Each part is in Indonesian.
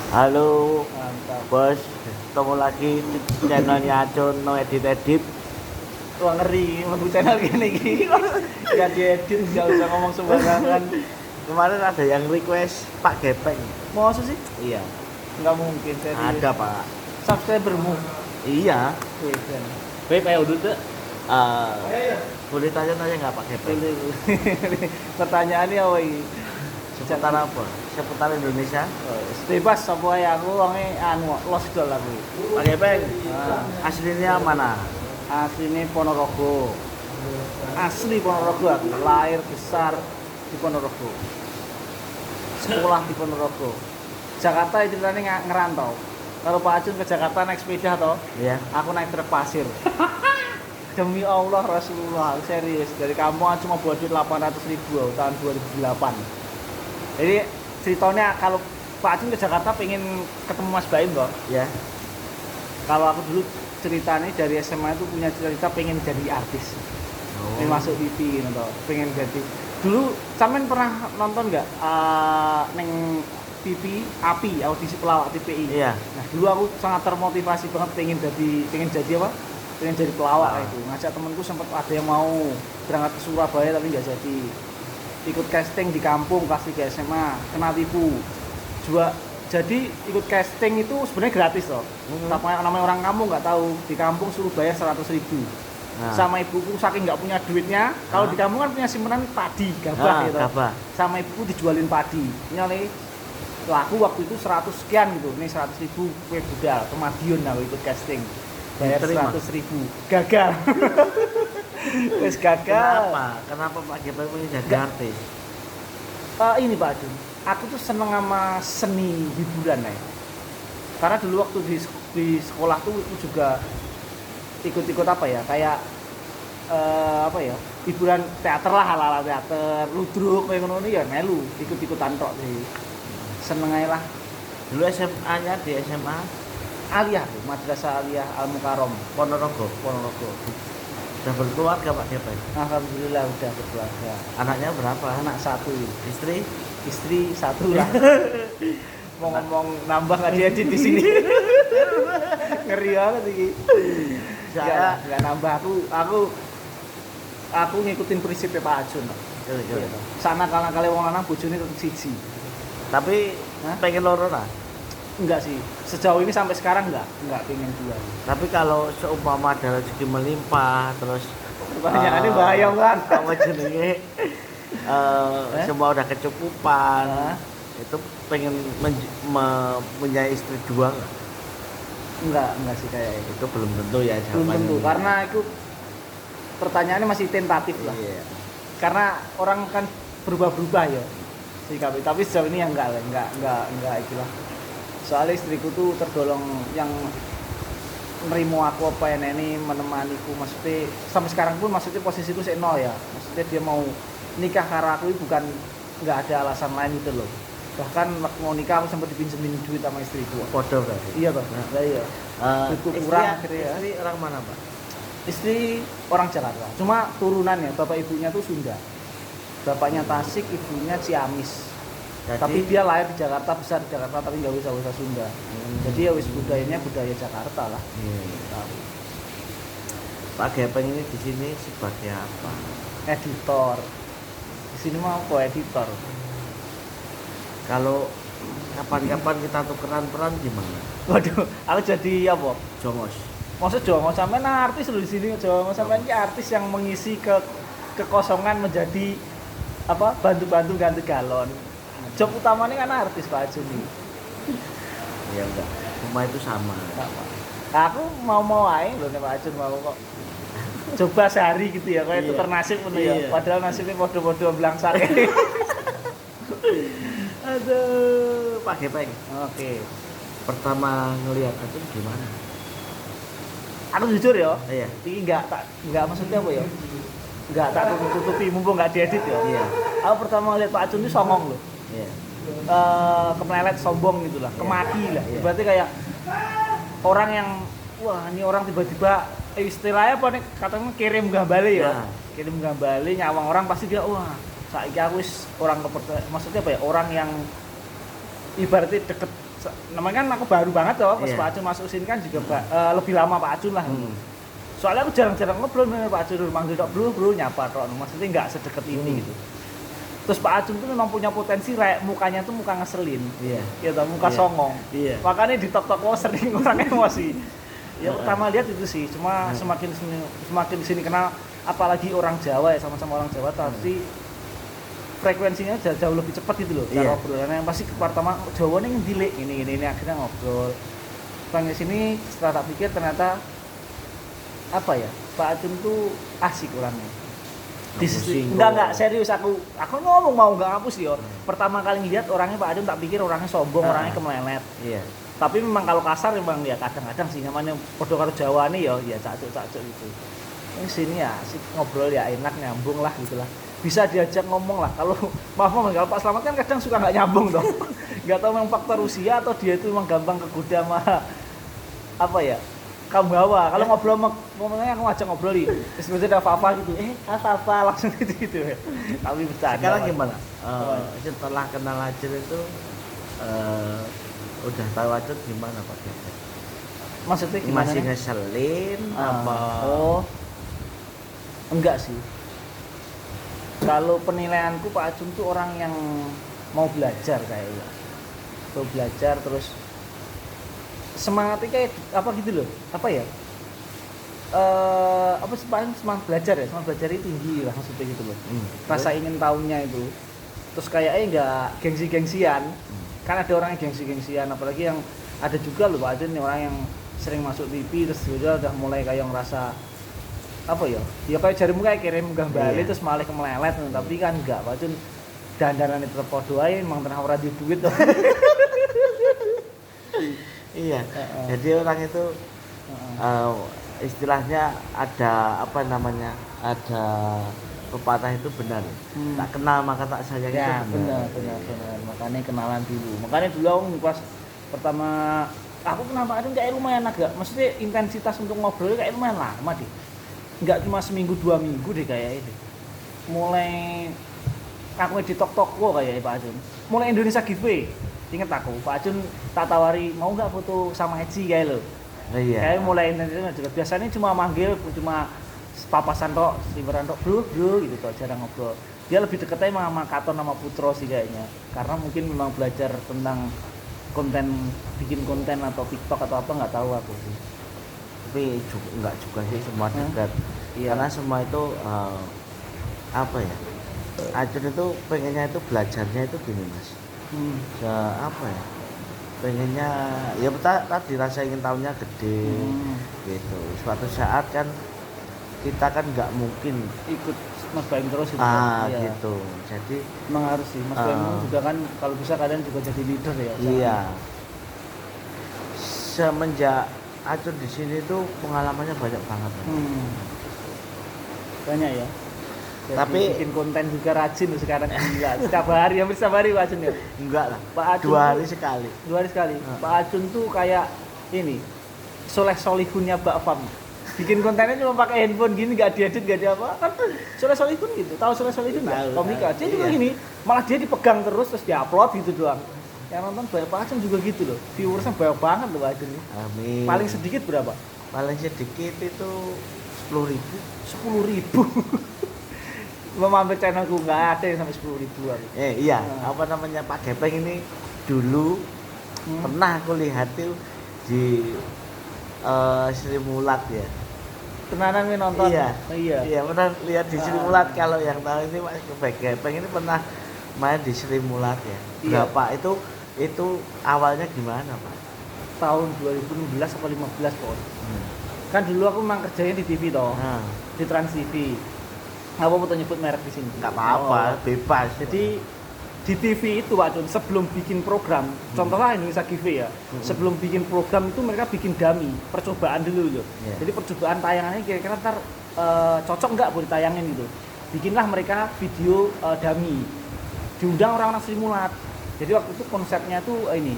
Halo, Mantap. bos. Ketemu lagi di channelnya Acun No Edit Edit. Wah ngeri, mlebu channel gini iki. Gak diedit, gak usah ngomong sembarangan. Kemarin ada yang request Pak Gepeng. Masa sih? Iya, Enggak mungkin serius. ada Pak. Subscribermu. Iya. Wedan. Baik, kayak udah tuh. Boleh tanya-tanya nggak Pak Gepeng? Pertanyaannya apa iki? Seputar apa? Seputar Indonesia. Bebas apa ya aku wonge los dol aku. Pak Gepeng, Nah, aslinya mana? asline Ponorogo. Asli Ponorogo aku, lahir besar di Ponorogo. Sekolah di Ponorogo. Jakarta itu ceritanya ngerantau. Kalau Pak Acun ke Jakarta naik sepeda toh, Iya. aku naik truk pasir. Demi Allah Rasulullah, serius. Dari kampung cuma bawa duit 800.000 tahun 2008. Jadi ceritanya kalau Pak Acun ke Jakarta pengen ketemu Mas Baim kok. Ya. Kalau aku dulu ceritanya dari SMA itu punya cerita pengen jadi artis. Oh. Pengen masuk TV gitu, pengen jadi. Dulu sampean pernah nonton nggak neng TV API audisi pelawak TPI? Iya. Nah dulu aku sangat termotivasi banget pengen jadi apa? Pengen jadi pelawak itu. Ngajak temenku sempat ada yang mau berangkat ke Surabaya tapi nggak jadi. Ikut casting di kampung kelas 3 SMA, kena tipu. Jadi ikut casting itu sebenarnya gratis loh. Namanya orang kampung nggak tahu, di kampung suruh bayar 100.000. Nah. Sama ibuku saking nggak punya duitnya, kalau di kampung kan punya simpanan padi, gabah gitu. Gabah. Sama ibuku dijualin padi. Ini laku waktu itu 100 sekian gitu. Ini 100.000 kue budal ke Madiun aku ikut casting. Bayar Diterima? 100.000. Gagal. Wes gagal. Kenapa Pak Gepeng pengen jadi Nggak. artis? Ini Pak Adun, aku tuh seneng sama seni hiburan ya. Karena dulu waktu di sekolah tuh itu juga ikut-ikut apa ya, kayak apa ya, hiburan teater lah, ala-ala teater, ludruk kayak ngono ya melu, ikut-ikutan tok sih. Seneng aja lah. Dulu SMA-nya di SMA Aliyah tuh, Madrasah Aliyah Al Mukarrom, Ponorogo. Ponorogo. Sudah berkeluarga Pak Gepeng? Alhamdulillah udah berkeluarga. Anaknya berapa? Anak satu, Istri? istri satu lah. Mau ngomong nambah nggak diedit di sini. Ngeri banget iki. Nggak nambah, aku ngikutin prinsipnya Pak Acun. Iya. Sana kali wong lanang bojone tetep siji. Tapi Hah? pengen loro lah. Enggak sih. Sejauh ini sampai sekarang enggak pengen dua. Tapi kalau seumpama ada rezeki melimpah terus Pertanyaannya bahaya banget. apa jenenge semua udah kecukupan. Hah? Itu pengen punya istri dua nggak? Enggak sih kayak itu. Itu belum tentu ya Belum jawabannya. tentu karena itu pertanyaannya masih tentatif lah. Iya. Karena orang kan berubah-berubah ya sikapnya. Tapi sejauh ini ya enggak itulah. Soalnya istriku tuh tergolong yang nerimo aku apa ya ini menemaniku, maksudnya sampai sekarang pun maksudnya posisiku sih nol ya, maksudnya dia mau nikah karena aku bukan nggak ada alasan lain gitu loh. Bahkan waktu mau nikah aku sempat dipinjemin duit sama istriku. Podo berarti. Iya toh, nah, iya. Duitku Istri, kurang akhirnya ya. istri orang mana Pak? Istri orang Jakarta, cuma turunannya bapak ibunya tuh Sunda. Bapaknya Tasik, ibunya Ciamis. Jadi, Tapi dia lahir di Jakarta, besar di Jakarta tapi nggak bisa bahasa Sunda. Jadi ya wis budayanya budaya Jakarta lah. iya. Tahu. Pak Gepeng ini di sini sebagai apa? Editor. Di sini mau kok editor. Kalau kapan-kapan kita tukeran peran gimana? Waduh, aku jadi apa? Jongos. Maksud Jongo sampean artis loh di sini. Jongo sampean ki artis yang mengisi kekosongan menjadi apa? Bantu-bantu ganti galon. Job utamanya kan artis Pak Ajun ini. Ya enggak. Semua itu sama. Sama. Nah, aku mau aja loh nih Pak Ajun mau kok. Coba sehari gitu ya, kayak Iya. tukar nasib gitu Iya. ya. Padahal nasibnya bodoh-bodoh belangsak. Aduh, Pak Gepeng. Oke. Pertama ngelihat itu gimana? Aku jujur ya, Iya. ini enggak maksudnya apa ya? Enggak tak tutupi mumpung enggak diedit ya. Iya. Aku pertama lihat Pak Acun itu songong loh. Iya. Keplelet sombong gitu lah, Iya. kemaki lah. Iya. Berarti kayak orang yang wah ini orang tiba-tiba istilahnya apa nih katanya kirim gambale ya. Ya. Kirim gambale nyawang orang pasti dia wah saiki aku wis orang kepercayaan. Maksudnya apa ya? Orang yang ibaratnya deket namanya kan aku baru banget toh, pas Iya. Pak Acun masuk sini kan juga lebih lama Pak Acun lah. Soalnya aku jarang-jarang ngobrol dengan Pak Acun, manggil tok bro nyapa tok, maksudnya nggak sedekat ini gitu. Terus Pak Acun tuh memang punya potensi mukanya tuh muka ngeselin, Iya. ya toh, muka Iya. songong. Iya. Makanya di tok-tok sering orang emosi. Ya pertama lihat itu sih, cuma semakin di sini kenal, apalagi orang Jawa ya, sama-sama orang Jawa, tapi frekuensinya jauh lebih cepat gitu loh. Iya. Cara obrolannya yang pasti pertama Jawa nih ngendilik ini akhirnya ngobrol. Sampai sini setelah tak pikir ternyata apa ya, Pak Acun tuh asik orangnya. Enggak serius, aku ngomong mau nggak ngapus ya. Pertama kali ngeliat orangnya Pak Acun tak pikir orangnya sombong, orangnya kemelelet. Iya. Tapi memang kalau kasar memang ya kadang-kadang sih namanya podo karo Jawa nih ya cacuk gitu. Ini sini ya asik ngobrol ya enak, nyambung lah gitulah. Bisa diajak ngomong lah. Kalau maaf kalau Pak Slamet kan kadang suka nggak nyambung dong. Nggak tahu memang faktor usia atau dia itu memang gampang kegoda sama apa ya, kaum Jawa. Kalau ngobrol ngomongnya aku ngajak ngobrol nih, terus biasanya ada apa gitu, apa langsung gitu ya. Tapi bercanda. Sekarang gimana? Setelah kenal Acun itu udah tahu Acun gimana Pak Gepeng? Maksudnya gimana? Masih nih? ngeselin apa? Oh, enggak sih. Kalau penilaianku Pak Acun tuh orang yang mau belajar kayaknya. Mau belajar terus semangatnya kayak apa gitu loh. Apa ya? Apa sih paling semangat belajar ya? Semangat belajar itu tinggi lah maksudnya gitu loh. Rasa ingin tahunya itu. Terus kayaknya enggak gengsi-gengsian. Kan ada orang yang gengsi-gengsian, apalagi yang ada juga loh Pak Acun orang yang sering masuk TV terus dia udah mulai kayak ngerasa apa ya? Ya kayak jarimu kayak kirim gambar Iya. terus malah kemelelet, tapi kan enggak, Pak Acun dandanan itu tetap podo ae, emang tenang ora di duit tuh. Iya. Jadi orang itu istilahnya ada apa namanya? Ada pepatah itu benar. Tak kenal maka tak sayang Ya, itu benar. benar. Makanya kenalan dulu. Makanya dulu aku pas pertama aku kenal Pak Acun kayak lumayan agak, maksudnya intensitas untuk ngobrol kayak lumayan lama deh. Enggak cuma seminggu 2 minggu deh kayaknya deh. Mulai aku di tok-tok kok kayak Pak Acun. Mulai Indonesia giveaway. Ingat aku, Pak Acun tak tawari mau nggak foto sama Eci kayak lo. Iya. Kayak mulai Indonesia juga. Biasanya cuma manggil, cuma papasan tok, sliweran tok, bro gitu tok, jarang ngobrol. Dia lebih deketnya sama Katon sama Putro sih kayaknya. Karena mungkin memang belajar tentang bikin konten atau TikTok atau apa nggak tahu aku sih. Tapi enggak juga sih semua dekat. Iya. Karena semua itu apa ya? Acun itu pengennya itu belajarnya itu gini Mas. Apa ya? Pengennya ya tadi rasa ingin tahunya gede gitu. Suatu saat kan kita kan nggak mungkin Ikut Mas Baim terus gitu. Iya. gitu. Jadi Memang harus sih, Mas Baim juga kan kalau bisa kalian juga jadi leader ya. iya. Semenjak Acun di sini tuh pengalamannya banyak banget. Banyak ya. Jadi Tapi- bikin konten juga rajin tuh sekarang gila. Hampir setiap hari Pak Acun ya. Enggak lah. Pak Acun 2 tuh- hari sekali. 2 hari sekali. Pak Acun tuh kayak ini soleh solihunnya Mbak Fam. Bikin kontennya cuma pakai handphone gini, nggak diedit, nggak ada apa kan soleh solihun gitu. Tahu soleh solihun nggak? Tahu, Komika. Dia tahu. juga Iya. gini, malah dia dipegang terus diupload gitu doang. Yang nonton banyak, Pak Acun juga gitu loh. Viewersnya banyak banget loh Pak Acun ini. Amin. Paling sedikit berapa? Paling sedikit itu 10.000. 10.000. Mau mampir channelku nggak ada yang sampai 10.000 aku. Iya, apa namanya Pak Gepeng ini dulu pernah aku lihat tuh di Sri Mulat ya. Tenanan nih nonton. Iya. Iya. Iya, pernah lihat di Sri Mulat. Kalau yang tahu ini Pak Gepeng ini pernah main di Sri Mulat ya. Iya. Berapa itu awalnya gimana, Pak? Tahun 2016 atau 15 pokoknya. Kan dulu aku memang kerjanya di TV toh. Nah, Di Trans TV. Nggak apa-apa tuh nyebut merek di sini. enggak apa-apa, bebas. Jadi di TV itu Pak Cun, sebelum bikin program, contohnya Indonesia Giveaway ya, sebelum bikin program itu mereka bikin dummy, percobaan dulu loh. Iya. Jadi percobaan tayangannya kira-kira ntar cocok nggak buat ditayangin gitu. Bikinlah mereka video dummy, diundang orang-orang Sri Mulat. Jadi waktu itu konsepnya tuh ini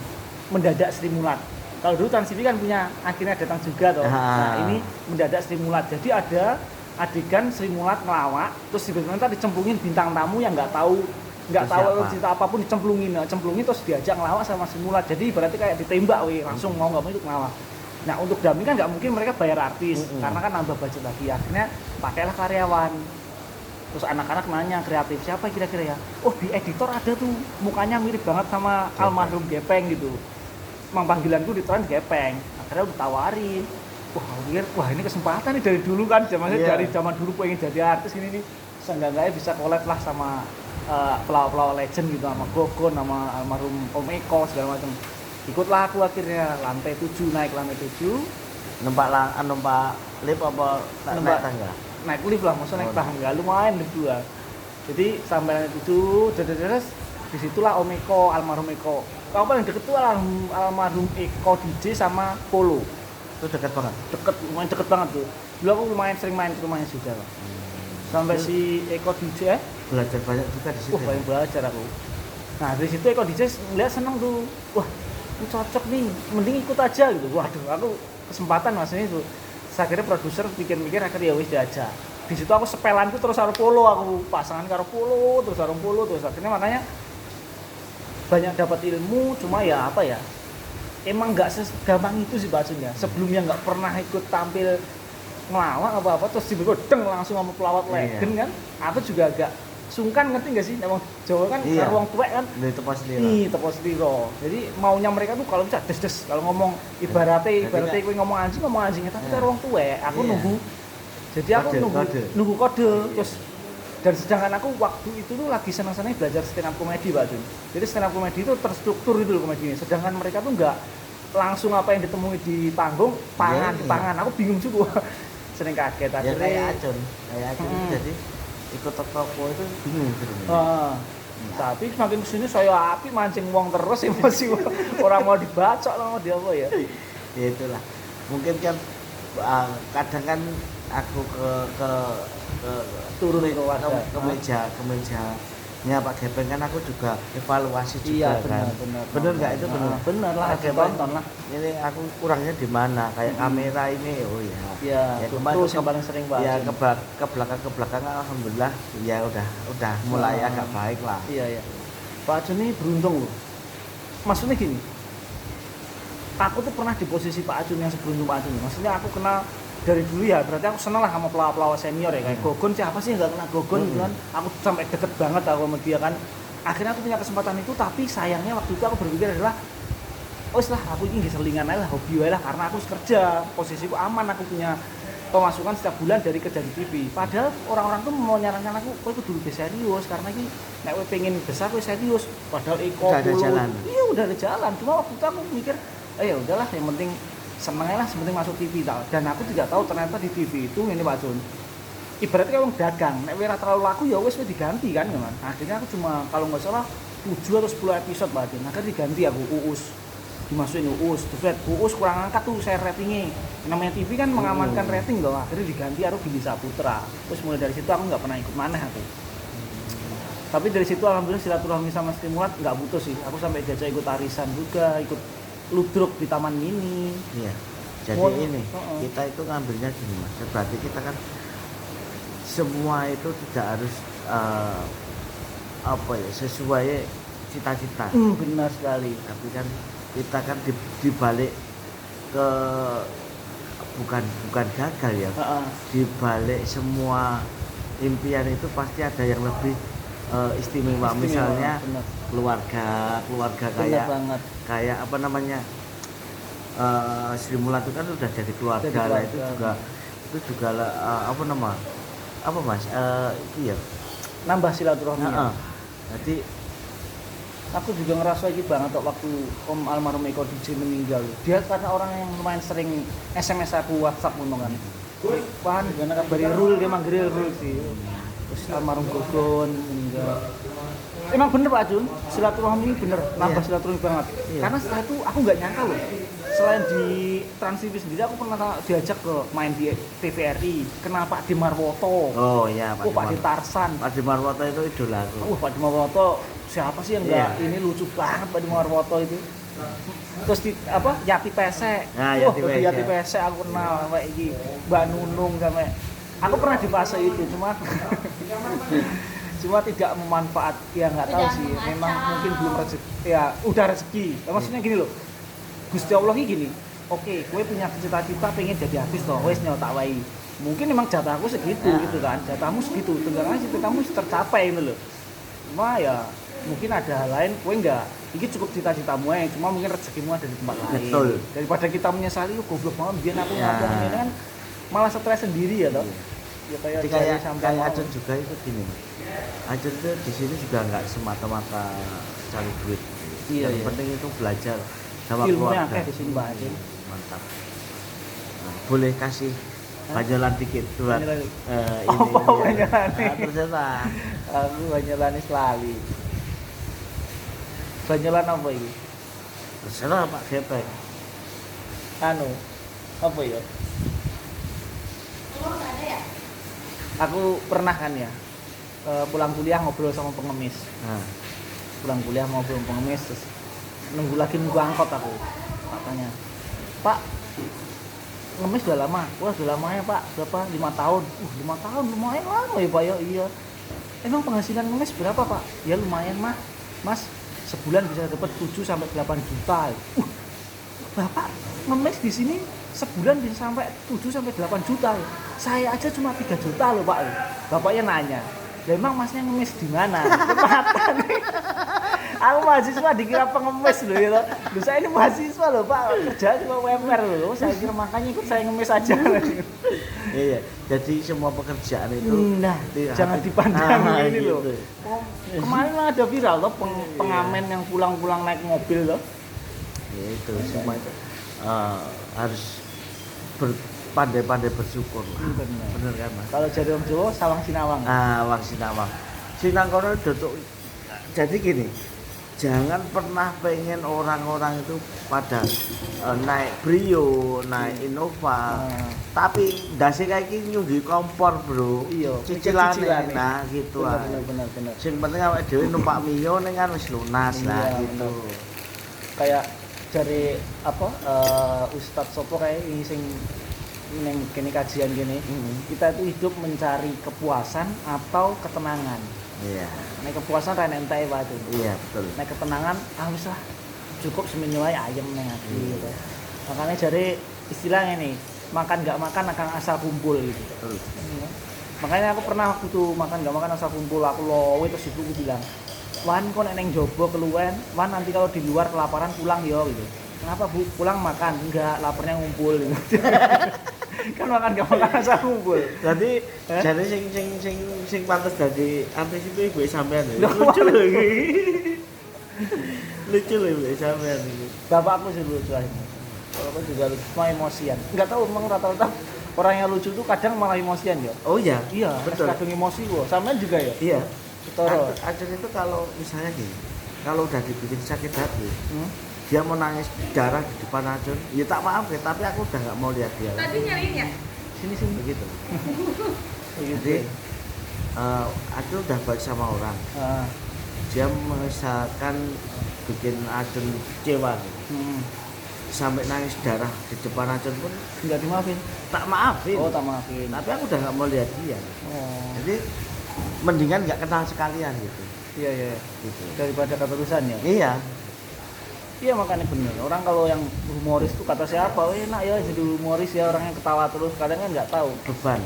mendadak Sri Mulat. Kalau dulu Trans TV kan punya akhirnya datang juga toh. Nah ini mendadak Sri Mulat. Jadi ada adegan Sri Mulat ngelawak, terus tiba-tiba ntar dicemplungin bintang tamu yang nggak tahu nggak Terus tahu siapa? cerita apapun cemplungin terus diajak ngelawak sama si Mulat. Jadi berarti kayak ditembak langsung mau nggak mau itu ngelawak. Nah untuk dummy kan nggak mungkin mereka bayar artis karena kan nambah budget lagi, akhirnya pakailah karyawan. Terus anak-anak nanya kreatif siapa kira-kira ya, oh di editor ada tuh mukanya mirip banget sama almarhum Gepeng gitu. Emang panggilanku di trans Gepeng, akhirnya udah tawarin. Wah aku pikir wah ini kesempatan nih dari dulu kan, dari zaman dulu pengen jadi artis ini nih, seenggak-enggaknya bisa collab lah sama pelawak-pelawak legend gitu, sama Gogon, sama almarhum Om Eko segala macam. Ikutlah aku akhirnya naik lantai 7. Numpak lift apa naik tangga? Naik lift lah, maksudnya naik tangga lumayan lift dua. Jadi sampai lantai 7, terus disitulah Om Eko, almarhum Eko. Kalau paling deket tuh almarhum Eko DJ sama Polo. Itu dekat banget. Lumayan deket banget tuh. Dulu aku lumayan sering main ke rumahnya juga. Sampai si Eko DJ belajar banyak juga di situ. banyak belajar aku. Nah dari situ Eko DJ ngeliat seneng tuh. Wah ini cocok nih, mending ikut aja gitu. Waduh aku kesempatan maksudnya itu. Akhirnya produser pikir-pikir akhirnya ya wis diajak. Di situ aku sepelanku terus karo Polo, aku pasangan karo Polo terus akhirnya makanya banyak dapat ilmu. Cuma ya apa ya, emang nggak segampang itu sih bacanya. Sebelumnya nggak pernah ikut tampil ngelawak apa-apa terus tiba-tiba deng langsung sama pelawak legend kan. Aku juga agak sungkan, ngerti nggak sih? Emang Jawa kan karo wong tuwek kan. Itu pasti. Tepos liro. Jadi maunya mereka tuh kalau bisa des kalau ngomong ibaratnya kowe ngomong anjing tapi karo wong tuwek. Aku nunggu. Jadi aku nunggu kode terus. Dan sedangkan aku waktu itu tuh lagi senang-senang belajar stand up comedy, Pak Jun. Jadi stand up comedy itu terstruktur itu loh komedinya. Sedangkan mereka tuh nggak langsung apa yang ditemui di panggung, tangan. Aku bingung juga. Sering kaget akhirnya. Ya kayak Acun. Jadi ikut toko itu bingung tapi semakin kesini saya api mancing uang terus emosi orang mau dibacok lah mau dia apa ya. Ya itulah. Mungkin kan kadang kan aku ke turun ke wadah ke mejanya Pak Gepeng kan aku juga evaluasi juga kan. Bener nggak itu bener lah, tonton lah. Ini aku kurangnya di mana kayak kamera ini ya kemarin yang paling sering Pak. Ya ke belakang alhamdulillah ya udah mulai agak baik lah. Iya. Pak Acun ini beruntung loh. Maksudnya gini. Aku tuh pernah di posisi Pak Acun yang sebelum Pak Acun. Maksudnya aku kenal dari dulu ya, berarti aku seneng lah sama pelawak-pelawak senior ya, kayak Gogon siapa sih yang gak kenal Gogon gitu kan. Aku sampai deket banget aku sama dia kan. Akhirnya aku punya kesempatan itu, tapi sayangnya waktu itu aku berpikir adalah aku ini selingan aja lah, hobi aja lah, karena aku kerja, posisiku aman, aku punya pemasukan setiap bulan dari kerja di TV. Padahal orang-orang tuh mau nyarankan aku, kok dulu serius, karena ini nek kowe pengen besar kowe serius. Padahal udah ada jalan. Iya udah ada jalan, cuma waktu itu aku mikir, ya udahlah yang penting senengnya lah, sepenting masuk TV tau. Dan aku tidak tahu ternyata di TV itu ini Pak Jun, ibaratnya kayak orang dagang, nek ora terlalu laku ya wis diganti kan. Akhirnya aku cuma kalau nggak salah 7 atau 10 episode Pak Jun. Akhirnya diganti aku dimasukin Uus, terus Uus kurang angkat tuh saya ratingnya. Namanya TV kan mengamankan rating loh. Akhirnya diganti aku Billy Saputra. Terus mulai dari situ aku nggak pernah ikut maneh aku. Tapi dari situ alhamdulillah silaturahmi sama Stimulat nggak putus sih. Aku sampai jajah ikut arisan juga, ikut ludruk di Taman Mini. Iya. Jadi kita itu ngambilnya gini Mas. Berarti kita kan semua itu tidak harus sesuai cita-cita. Benar sekali. Tapi kan kita kan dibalik ke bukan gagal ya. Dibalik semua impian itu pasti ada yang lebih istimewa. Misalnya keluarga kayak apa namanya Sri Mulat itu kan udah jadi keluarga lah, itu juga apa Mas itu ya nambah silaturahmi. Jadi aku juga ngerasa ini banget waktu Om almarhum Eko DJ meninggal. Dia karena orang yang lumayan sering SMS aku, WhatsApp kan. Pan gimana kabari Rul, dia manggil Rul sih. Terus almarhum Gogon meninggal. Emang bener Pak Jun, silaturahmi ini bener, nambah silaturahmi banget. Karena setelah itu aku nggak nyangka loh. Selain di Trans TV sendiri, aku pernah diajak ke main di TVRI. Kenal Pak Dimarwoto. Oh iya Pak Ditarsan. Pak Dimarwoto itu idola aku. Pak Dimarwoto siapa sih yang enggak ini lucu banget Pak Dimarwoto itu. Terus Yati Pesek. Yati Pesek aku kenal kayak iki. Mbak Nunung sampai. Aku pernah di fase itu, cuma cuma tidak memanfaat ya nggak tahu Tidak sih memang mengacau. mungkin belum rezeki ya udah rezeki ya, maksudnya gini loh Gusti Allah ini gini oke gue punya cita-cita pengen jadi artis toh wes nyok tak wae mungkin emang jatahku segitu Ya. gitu kan jatahmu segitu tinggal aja cita-citamu tercapai gitu loh cuma ya mungkin ada hal lain gue enggak ini cukup cita-citamu aja cuma mungkin rezekimu ada di tempat lain Betul. daripada kita menyesali lu goblok banget biar aku Ya. ngapain ini kan malah stres sendiri ya toh ya Jadi kayak kayak sampai kayak mau- Acun juga itu gini Mas. Acun itu di sini juga nggak semata-mata cari duit. Iya, Yang iya. penting itu belajar sama Ilmunya keluarga. akeh di sini, Mbak Acun. Mantap. Nah, boleh kasih banyolan dikit buat Banyolan. ini. Apa ya. banyolan? Nah, terserah. aku banyolani selali banyolan apa ini Terserah Pak Gepek. anu apa ya Telur nggak ada ya? aku pernah kan ya pulang kuliah ngobrol sama pengemis Nah, pulang kuliah ngobrol sama pengemis terus nunggu angkot aku katanya Pak ngemis udah lama wah udah lama ya Pak berapa 5 tahun 5 tahun lumayan lama ya Pak ya iya emang penghasilan ngemis berapa Pak ya lumayan mah Mas sebulan bisa dapat 7 sampai 8 juta Bapak ngemis di sini sebulan bisa sampai 7 sampai 8 juta saya aja cuma 3 juta loh Pak bapaknya nanya ya emang masnya ngemis di mana mata nih aku mahasiswa dikira pengemis loh ya loh saya ini mahasiswa loh Pak kerja cuma UMR loh saya kira makanya ikut saya ngemis aja iya. Jadi semua pekerjaan itu nah di- jangan hati- dipandang Ah, ini gitu. loh kemarin lah ada viral loh pengamen yang pulang-pulang naik mobil loh Ya, itu semua itu harus pandai-pandai bersyukur lah. bener Bener kan Mas? kalau jadi orang Jawa sawang sinawang Wang Sinawang. Sinangkono dotuk. Jadi gini, jangan pernah pengen orang-orang itu pada naik Brio, naik Innova. Tapi ndase kayak gini nyundi kompor, Bro. Iya, cicilane. cicilane. Nah, gitu ae. bener Sing penting awake dhewe numpak Mio ning kan wis lunas lah Iya, gitu. kayak dari apa Ustadz Sopo kayak ini sing neng kini kajian gini kita itu hidup mencari kepuasan atau ketenangan Iya. nek kepuasan ra entek wae tuh Iya, betul. nek ketenangan wis lah cukup seminggu ae ayem neng ati gitu. Makanya jadi istilahnya nih makan nggak makan akan asal kumpul gitu. Betul. Makanya aku pernah waktu tuh makan nggak makan asal kumpul aku lowe terus ibuku bilang Wan kok nek neng jobo keluwen Wan nanti kalau di luar kelaparan pulang yo gitu. Kenapa Bu? Pulang makan? Enggak, laparnya ngumpul gitu. Kan makan gak makan asal ngumpul. Jadi Eh? jadi sing pantes dadi artis itu ibu sampean lho. Loh, Lucu lho iki. Lucu lho ibu sampean iki. Bapakku sih lucu aja. Bapakku juga lucu, cuma emosian. Enggak tahu emang rata-rata orang yang lucu tuh kadang malah emosian ya. Oh iya, Iya, betul. kadang emosi gua. Sampean juga ya? Iya. Ketoro. Acun itu kalau misalnya gini, kalau udah dibikin sakit hati, Hmm? dia mau nangis darah di depan Acun, ya tak maaf ya, tapi aku udah nggak mau lihat dia. Tadi nyariin ya? Sini sini Begitu. begitu. Jadi Acun udah baik sama orang, Ah, dia misalkan bikin Acun kecewa, sampai nangis darah di depan Acun pun enggak dimaafin. tak maafin. Oh, tak maafin. Tapi aku udah nggak mau lihat dia. Oh. Jadi mendingan nggak kenal sekalian gitu. Iya, iya. Gitu. Daripada keterusan ya. Iya. Iya makanya bener. Orang kalau yang humoris tuh kata siapa, oh, enak ya jadi humoris ya orang yang ketawa terus. Kadang kan nggak tahu. Beban,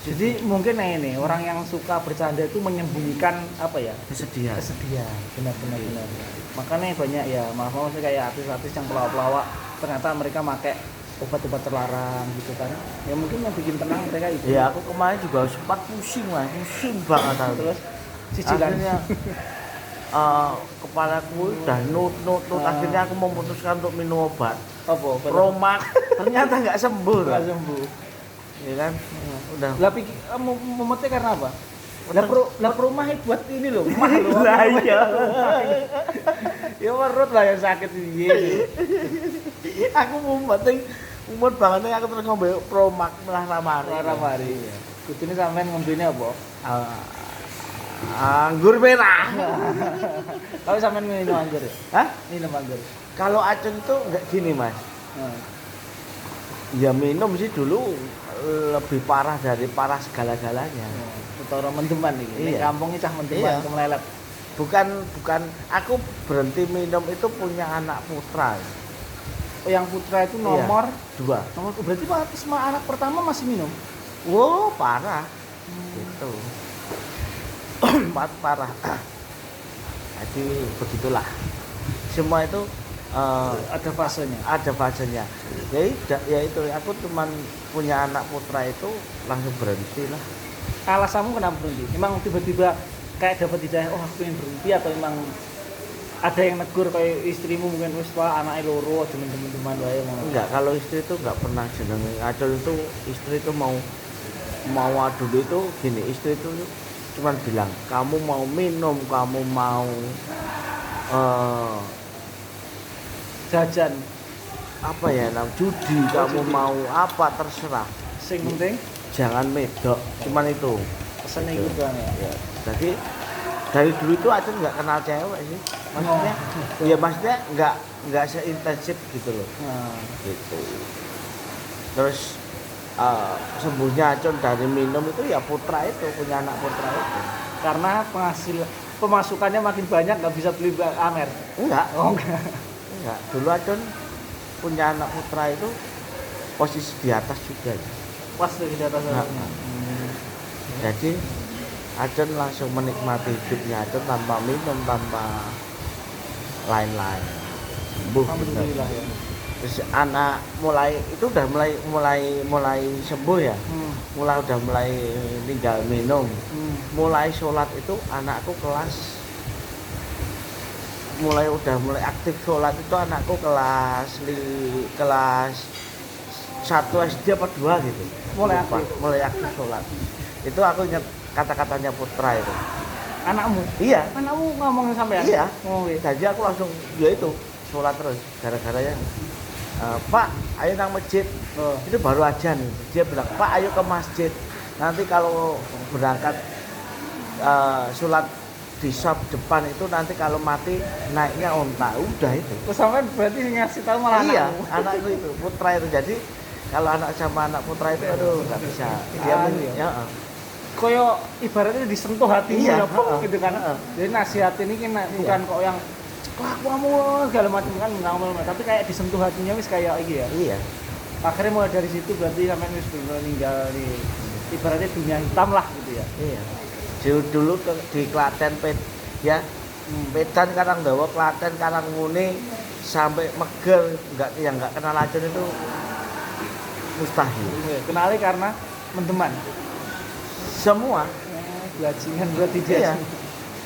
Jadi mungkin nah ini orang yang suka bercanda itu menyembunyikan apa ya? kesedihan. Kesedihan. Benar-benar benar. Makanya banyak ya, maaf sih kayak artis-artis yang pelawak-pelawak ternyata mereka pakai obat-obat terlarang gitu kan. Ya mungkin yang bikin tenang mereka itu. Ya aku kemarin juga sempat pusing lah, pusing banget aku. Terus cicilan. Akhirnya kepalaku udah nut. Akhirnya aku memutuskan untuk minum obat. apa? Promak, ternyata nggak sembuh. Nggak Kan? sembuh. Ya kan? Udah. Lah pikir memutih karena apa? Lah rumah buat ini loh, mah loh. Lah iya. Ya perut lah yang sakit ini. Aku umur banget aku terus ngombe promak melah ramari. Lara mari. Kudune sampean ngombene apa? Anggur merah. Kalau sampean minum anggur ya? Hah? Minum anggur. Kalau Acun tuh nggak gini mas. Nah, Ya minum sih dulu lebih parah dari parah segala-galanya. tetap Toro mendeman iki. Ning Iya. kampung iki cah mendeman Iya. kemlelet. bukan aku berhenti minum itu punya anak putra Oh, yang putra itu nomor 2. berarti Pak semua anak pertama masih minum. Wow, parah gitu. Parah. Jadi begitulah, semua itu Ada fasenya. ada fasenya. Ya itu aku cuman punya anak putra itu langsung berhenti lah. Alasanmu kenapa berhenti? Emang tiba-tiba kayak dapat hidayah, oh aku pengen berhenti, atau emang ada yang negur kayak istrimu mungkin wis Pak anake loro aja teman-teman wae ngono. Enggak, kalau istri itu enggak pernah jenenge adul itu. Istri itu mau adul itu gini, istri itu cuman bilang kamu mau minum, kamu mau Jajan apa ya judi, kamu mau apa terserah, sing penting jangan medok, cuman itu pesannya Gitu. gitu kan ya. ya. Jadi dari dulu itu Acun nggak kenal cewek sih, maksudnya ya maksudnya nggak seintensif gitu loh Nah, gitu. Terus sembuhnya Acun dari minum itu ya putra itu, punya anak putra itu. karena pemasukannya makin banyak nggak bisa beli Amer. Enggak, Oh enggak. enggak. Dulu Acun punya anak putra itu posisi di atas juga. Pas dari data Nah, saya. Jadi Acun langsung menikmati hidupnya Acun tanpa minum, tanpa lain-lain. Sembuh benar. Alhamdulillah ya. Terus anak mulai itu udah mulai sembuh ya. Udah mulai tinggal minum. Mulai sholat itu anakku udah mulai aktif sholat itu anakku kelas 1 SD apa 2 gitu. Mulai Lupa. aktif. Mulai aktif sholat. Itu aku ingat kata-katanya putra itu. Anakmu? Iya. Anakmu ngomongin sampean? Iya. Oh, iya. Jadi aku langsung ya itu sholat terus gara-gara ya Pak ayo nang masjid. Oh. Itu baru aja nih dia bilang Pak ayo ke masjid, nanti kalau berangkat sholat di shop depan itu nanti kalau mati naiknya onta. Udah itu. Terus sampean berarti ngasih tahu malah Iya, anakmu. anakku itu putra itu. Jadi kalau anak sama anak putra itu aduh nggak bisa dia Iya. ya. Koyo ibaratnya disentuh hatimu Iya, ya, Pok, heeh, gitu kan. heeh. Jadi nasihat ini kan bukan kok yang kelakuanmu segala macam kan ngomong, tapi kayak disentuh hatinya wis kayak iki ya. Iya. Akhirnya mulai dari situ berarti sampean wis bener ninggal di ibaratnya dunia hitam lah gitu ya. Iya. Dulu di Klaten ya Medan Karang Dawa, Klaten Karang Muni sampai Meger nggak kenal Acun itu mustahil. Kenali karena menteman. Semua. Bajingan berarti dia. Iya.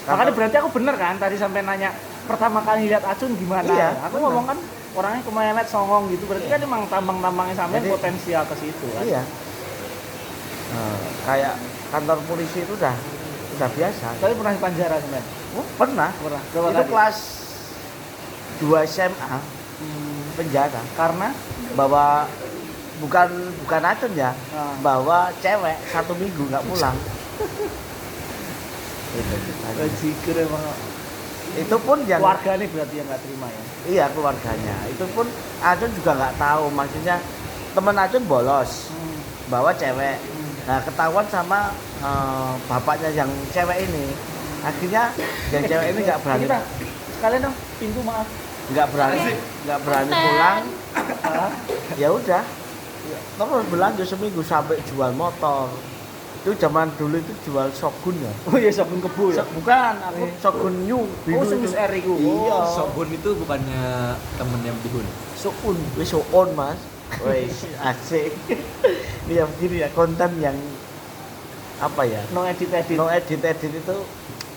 Makanya berarti aku bener kan tadi sampai nanya pertama kali lihat Acun gimana? Iya, Aku bener. ngomong kan orangnya kemelet songong gitu, berarti kan emang tambang-tambangnya sampai Jadi- potensial ke situ kan. Iya. Kayak kantor polisi itu udah biasa. Tapi pernah di penjara sebenarnya. Pernah. Pernah. Berapa Itu kali? kelas 2 SMA penjara Karena bawa bukan Acun ya, bawa cewek 1 minggu nggak pulang. bajigur emang Itu pun yang keluarga nih berarti yang nggak terima ya. iya keluarganya. Itu pun Acun juga nggak tahu, maksudnya temen Acun bolos bawa cewek. Nah ketahuan sama bapaknya yang cewek ini. Akhirnya yang cewek ini nggak berani, Kita sekalian dong pintu maaf. nggak berani pulang. Ya udah, terus berlanjut seminggu sampai jual motor. Itu zaman dulu itu jual Shogun ya. Oh iya sabun kebu ya. Bukan, aku Shogun New. Oh Sungus R iku. Iya. Sobun itu bukannya temennya Bihun. Soun, wis soun Mas. Wis asik. Ini ya begini ya, konten yang apa ya? No edit. No edit itu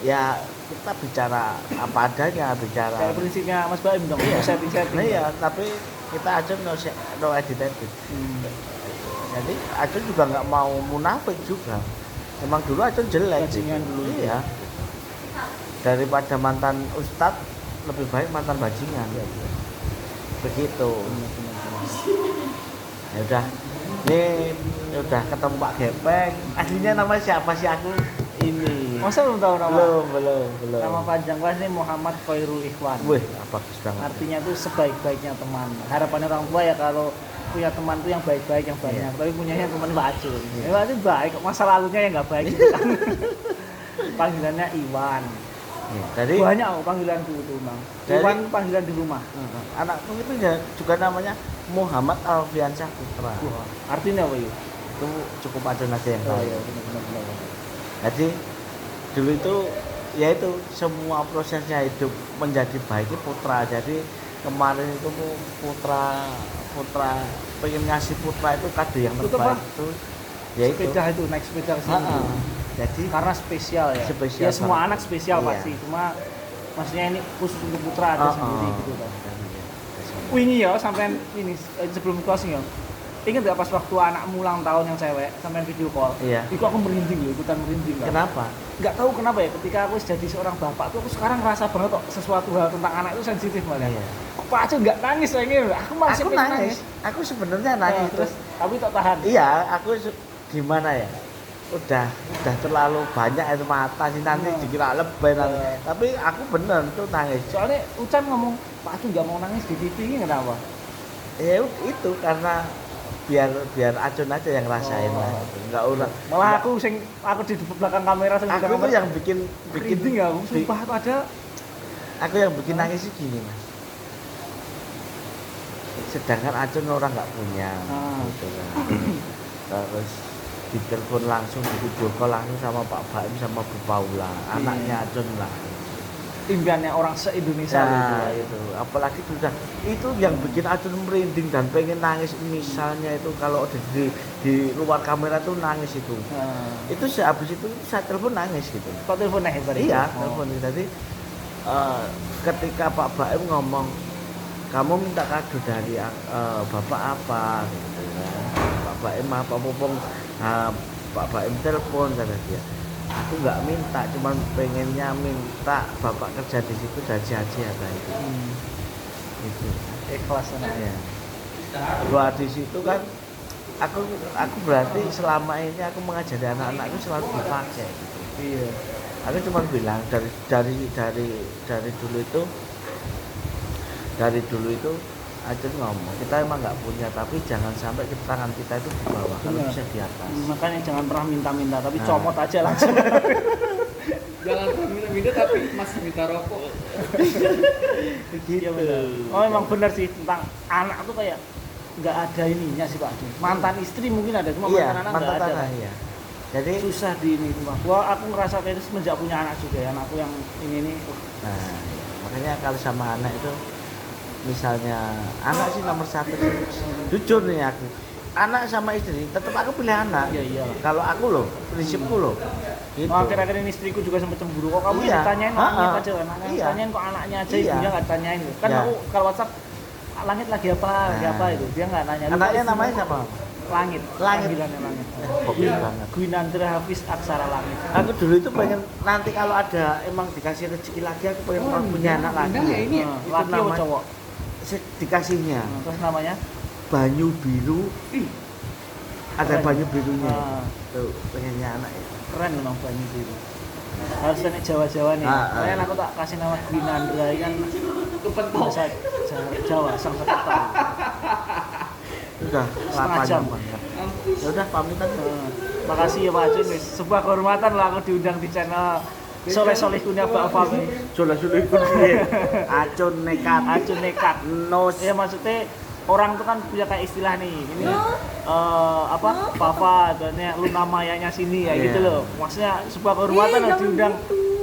ya kita bicara apa adanya, bicara. Kayak prinsipnya Mas Baim dong. Iya. Setting. Nah, iya, tapi kita aja no edit. Jadi Acun juga nggak mau munafik juga. Emang dulu Acun jelek. Bajingan dulu. Iya. Daripada mantan ustadz lebih baik mantan bajingan. Begitu. Ya udah. Ini udah ketemu Pak Gepeng. Aslinya namanya siapa sih aku? Ini. Masa belum tahu nama? Belum. Nama panjang kelas ini Muhammad Khairul Ikhwan. Wih, apa banget. Artinya itu sebaik-baiknya teman. Harapannya orang tua ya kalau punya teman tuh yang baik-baik yang banyak, tapi punyanya teman Pak Acun. Pak Acun baik, kok masa lalunya yang nggak baik gitu kan. Panggilannya Iwan. Jadi Banyak kok panggilanku itu, Bang. Iwan panggilan di rumah. anakku itu juga namanya Muhammad Alfiansyah Putra. Wah, artinya apa ya? Itu cukup Acun aja yang tahu. Oh iya, benar. Jadi dulu itu ya itu semua prosesnya hidup menjadi baik itu putra. Jadi kemarin itu putra pengen ngasih putra itu kado yang Itu terbaik apa? itu ya itu. Sepeda itu naik sepeda ke sini. Jadi Karena spesial ya. Spesial Ya semua banget. anak spesial Iya. pasti. Cuma maksudnya ini khusus untuk putra ada sendiri gitu kan. kan. Wingi ya sampai ini sebelum closing ya. Ingat gak pas waktu anakmu ulang tahun yang cewek sampai video call? Iya. Itu aku merinding loh, ikutan merinding. Kan? Kenapa? Nggak tahu kenapa ya, ketika aku jadi seorang bapak tuh aku sekarang ngerasa banget kok sesuatu hal tentang anak itu sensitif malah. Iya. Kok Pak Acun nggak nangis lagi? Aku masih Aku pengen nangis. Aku sebenarnya nangis terus tapi tak tahan. Iya, aku gimana ya? Udah terlalu banyak itu mata sih nanti dikira lebay nanti. Tapi aku bener tuh nangis. Soalnya Ucan ngomong Pak Acun nggak mau nangis di TV ini kenapa? Ya itu karena biar Acun aja yang rasain lah. Enggak orang. Malah aku di belakang kamera sing Aku itu yang bikin merinding ya, aku sumpah aku ada. Aku yang bikin nangis sih gini mas. Sedangkan Acun orang nggak punya, gitu kan. Terus ditelepon langsung, di video call langsung sama Pak Baim sama Bu Paula, anaknya Acun lah. Impiannya orang se-Indonesia Itu. Apalagi itu yang bikin Acun merinding dan pengen nangis. Misalnya itu kalau di luar kamera tuh nangis itu. Itu sehabis itu saya telepon nangis gitu. Kok telepon nih hebat? Iya, telepon. Jadi ketika Pak Baim ngomong, kamu minta kado dari bapak apa? Gitu, kan. Pak Baim apa mumpung Pak Baim telepon kata dia. Aku nggak minta, cuman pengennya minta bapak kerja di situ gaji aja ada itu. Itu. Ikhlas Ya. Gua di situ kan aku berarti selama ini aku mengajari anak-anakku selalu dipakai gitu. Iya. Aku cuma bilang dari dulu itu Acun ngomong kita emang nggak punya, tapi jangan sampai tangan kita itu di bawah, kalau bisa di atas. Makanya jangan pernah minta-minta, tapi comot aja langsung. Jangan minta-minta tapi masih minta rokok. Gitu. Oh emang benar sih, tentang anak tuh kayak nggak ada ininya sih Pak Acun. Mantan istri mungkin ada, cuma Iya, mantan anak nggak mantan ada. anak iya. Jadi Susah di ini cuma. Wah aku ngerasa kayak itu semenjak punya anak juga ya, anakku yang ini. nah, iya. Makanya kalau sama anak itu misalnya anak sih nomor satu sih. Jujur nih aku, anak sama istri tetap aku pilih anak. Iya. Kalau aku loh, prinsipku loh. Gitu. Oh, akhir-akhir ini istriku juga sempat cemburu kok kamu Iya. ditanyain anaknya aja kan, Iya. tanyain kok anaknya aja, Iya. ibunya nggak ditanyain. Kan Iya. aku kalau WhatsApp Langit lagi apa itu, dia nggak nanya. Lupa Anaknya istrimu namanya kok. siapa? Langit. Panggilannya Langit. Bagus banget. Gwinandra Hafiz Aksara Langit. Aku dulu itu pengen nanti kalau ada emang dikasih rezeki lagi aku pengen punya anak lagi. Undang ya ini ya? Itu Laki apa nama- cowok? Dikasihnya Terus namanya? Banyu Biru. Ada Keren. banyu birunya. Ah. Tuh pengennya anak itu. Keren memang Banyu Biru. Harusnya nih Jawa-Jawa nih. Makanya aku tak kasih nama Gwinandra kan bahasa Jawa sang sekerta. Udah Setengah jam. banget. Ya udah pamitan. Makasih ya Pak Acun, wis. Sebuah kehormatan lah aku diundang di channel Soleh punya Pak Fami. Sudah ikut dia. Acun nekat. Acun nekat. Nos. Ya maksudnya orang tuh kan punya kayak istilah nih, ini apa papa adanya Luna Mayanya sini ya gitu loh. Maksudnya sebuah kehormatan loh diundang.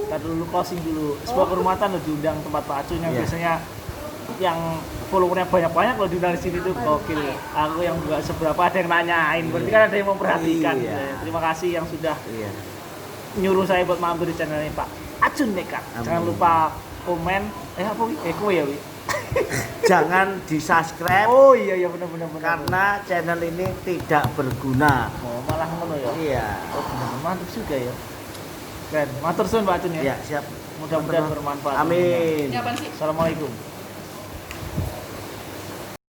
Tadi dulu closing dulu. Sebuah kehormatan loh diundang tempat Pak Acun yang biasanya yang followernya banyak-banyak loh diundang di sini tuh gokil. Aku yang juga seberapa ada yang nanyain, berarti kan ada yang memperhatikan. Iya. Gitu ya. Terima kasih yang sudah Iya. nyuruh saya buat mampir di channel ini Pak Acun Nekat. Jangan Amin. lupa komen. Apa wi? Eko ya wi? Jangan di-subscribe Oh iya benar. karena channel ini tidak berguna. Oh malah ngono ya. Iya. Oh benar, mantap juga ya. Keren. Matur suwun Pak Acun ya. Ya, siap. Mudah-mudahan Teman-teman. bermanfaat. Amin. Ini apaan sih? Assalamualaikum.